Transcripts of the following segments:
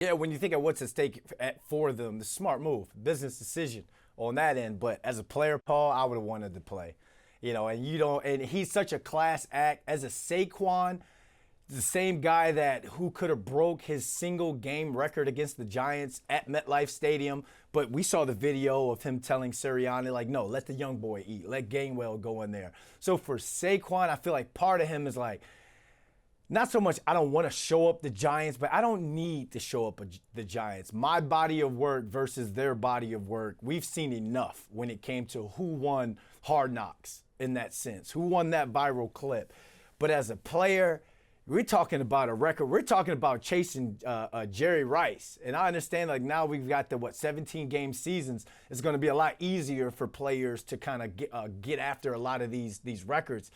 Yeah, when you think of what's at stake for them, the smart move, business decision on that end. But as a player, Paul, I would have wanted to play. And you don't, and he's such a class act as a Saquon, the same guy that who could have broke his single game record against the Giants at MetLife Stadium. But we saw the video of him telling Sirianni, like, no, let the young boy eat. Let Gainwell go in there. So for Saquon, I feel like part of him is like, not so much I don't want to show up the Giants, but I don't need to show up the Giants. My body of work versus their body of work, we've seen enough when it came to who won Hard Knocks in that sense, who won that viral clip. But as a player, we're talking about a record. We're talking about chasing Jerry Rice. And I understand, like, now we've got the, 17-game seasons. It's going to be a lot easier for players to kind of get after a lot of these records.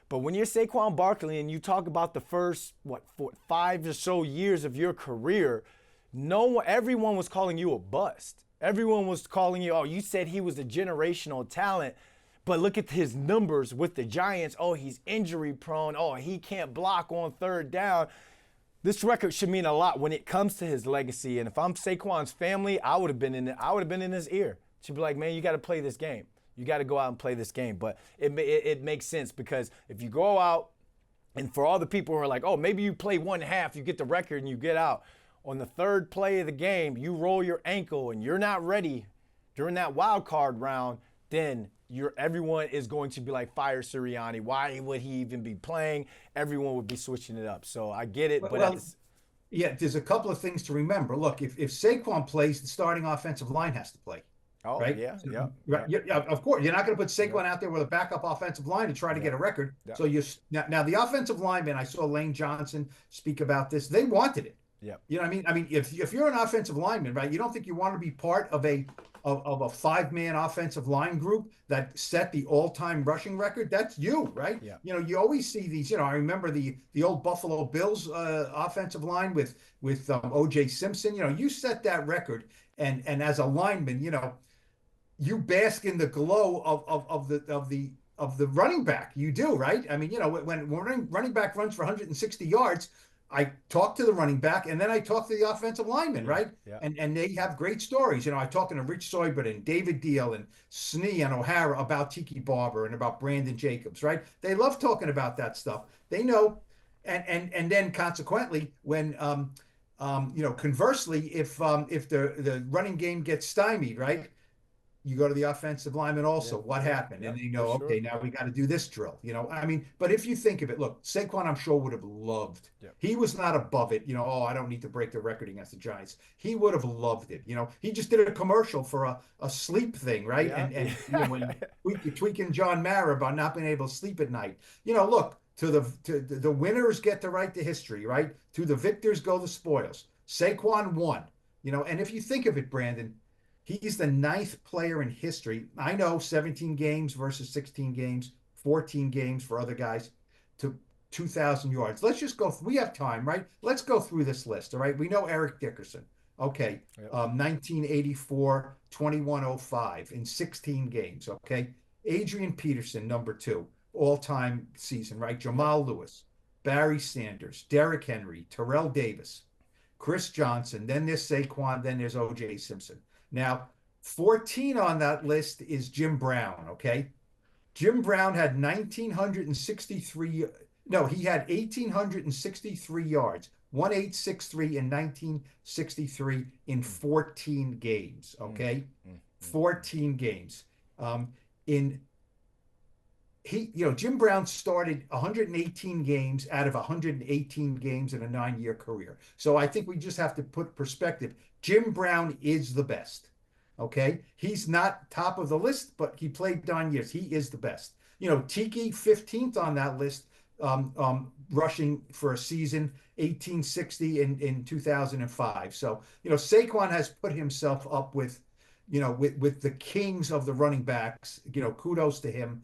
But when you're Saquon Barkley and you talk about the first, 5 or so years of your career, everyone was calling you a bust. Everyone was calling you, oh, you said he was a generational talent, but look at his numbers with the Giants. Oh, he's injury prone. Oh, he can't block on third down. This record should mean a lot when it comes to his legacy. And if I'm Saquon's family, I would have been in his ear. She'd be like, man, you got to play this game. You got to go out and play this game. But it makes sense because if you go out, and for all the people who are like, oh, maybe you play one half, you get the record and you get out. On the third play of the game, you roll your ankle and you're not ready during that wild card round, then everyone is going to be like, fire Sirianni. Why would he even be playing? Everyone would be switching it up. So I get it. But yeah, there's a couple of things to remember. Look, if Saquon plays, the starting offensive line has to play. Oh, right? Yeah, so, yeah. Right. Yeah, of course. You're not going to put Saquon out there with a backup offensive line to try to get a record. Yeah. So now the offensive lineman, I saw Lane Johnson speak about this. They wanted it. Yeah. You know what I mean? I mean, if you're an offensive lineman, right, you don't think you want to be part of a 5-man offensive line group that set the all-time rushing record? That's you, right? Yeah. You always see these. I remember the old Buffalo Bills offensive line with O.J. Simpson. You set that record, and as a lineman, you bask in the glow of the running back. You do, right? I mean, when running back runs for 160 yards, I talk to the running back and then I talk to the offensive lineman, right? Yeah. And they have great stories. I talked to Rich Seubert and David Deal and Snee and O'Hara about Tiki Barber and about Brandon Jacobs, right? They love talking about that stuff. They know, and then consequently, when conversely, if the running game gets stymied, right? You go to the offensive lineman also. What happened? And they know, okay, now we got to do this drill. I mean, but if you think of it, look, Saquon, I'm sure would have loved. He was not above it. Oh, I don't need to break the record against the Giants. He would have loved it. He just did a commercial for a sleep thing, right? And when tweaking John Mara about not being able to sleep at night. Look, to the winners get the right to history, right? To the victors go the spoils. Saquon won. And if you think of it, Brandon, he's the 9th player in history. I know 17 games versus 16 games, 14 games for other guys, to 2,000 yards. Let's just go. We have time, right? Let's go through this list, all right? We know Eric Dickerson. Okay. 1984, 2105 in 16 games, okay? Adrian Peterson, number 2, all-time season, right? Jamal Lewis, Barry Sanders, Derrick Henry, Terrell Davis, Chris Johnson, then there's Saquon, then there's O.J. Simpson. Now, 14 on that list is Jim Brown, okay? Jim Brown had 1,963, no, he had 1,863 yards, 1,863 in 1963 in 14 games, okay? 14 games. Jim Brown started 118 games out of 118 games in a 9-year career. So I think we just have to put perspective. Jim Brown is the best. Okay. He's not top of the list, but he played 9 years. He is the best. Tiki, 15th on that list, rushing for a season, 1860 in 2005. So, Saquon has put himself up with the kings of the running backs. Kudos to him.